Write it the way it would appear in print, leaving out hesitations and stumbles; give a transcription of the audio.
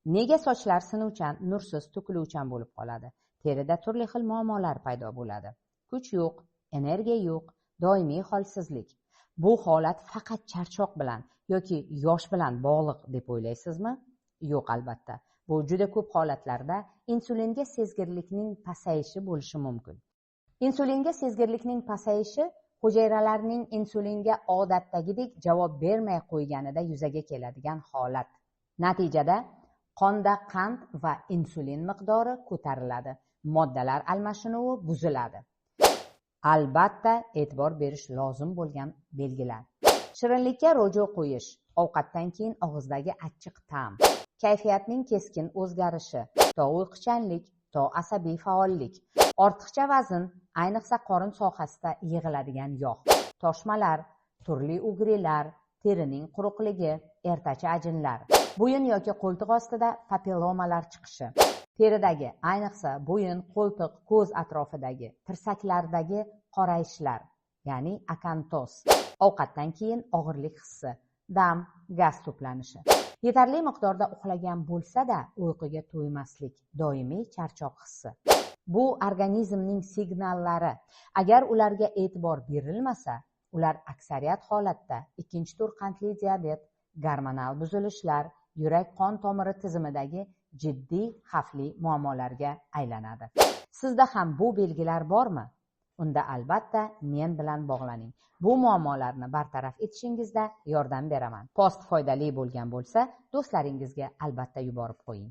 Nega sochlar sinuvchan, nursiz, to'kiluvchan bo'lib qoladi? Terida turli xil muammolar paydo bo'ladi. Kuch yo'q, energiya yo'q, doimiy holsizlik. Bu holat faqat charchoq bilan yoki yosh bilan bog'liq deb o'ylaysizmi? Yo'q, albatta. Bu juda ko'p holatlarda insulinga sezgirlikning pasayishi bo'lishi mumkin. Insulinga sezgirlikning pasayishi hujayralarning insulinga odatdagidek javob bermay qo'yganida yuzaga keladigan holat. Natijada qonda qand va insulin miqdori ko'tariladi, moddalar almashinuvi buziladi. Albatta, e'tibor berish lozim bo'lgan belgilar. Shirinlikka ro'jo qo'yish, ovqatdan keyin og'izdagi achchiq ta'm, kayfiyatning keskin o'zgarishi, to uyquchanlik, to asabiy faollik, ortiqcha vazn, ayniqsa qorin sohasida yig'iladigan yog', toshmalar, turli ugrilar, terining quruqligi, ertachi ajinlar, bo'yin yoki qo'ltiq ostida papillomalar chiqishi, teridagi, ayniqsa bo'yin, qo'ltiq, ko'z atrofidagi, tirsaklardagi qorayishlar, ya'ni akantoz, ovqatdan keyin og'irlik hissi, dam, gaz to'planishi. Yetarli miqdorda uxlagan bo'lsa-da, uyquga to'ymaslik, doimiy charchoq hissi. Bu organizmning signallari. Agar ularga e'tibor berilmasa, ular aksariyat holatda ikkinchi tur qandli diabet, gormonal buzilishlar, yurak-qon tomiri tizimidagi jiddiy xavfli muammolarga aylanadi. Sizda ham bu belgilar bormi? Unda albatta men bilan bog'laning. Bu muammolarni bartaraf etishingizda yordam beraman. Post foydali bo'lgan bo'lsa, do'stlaringizga albatta yuborib qo'ying.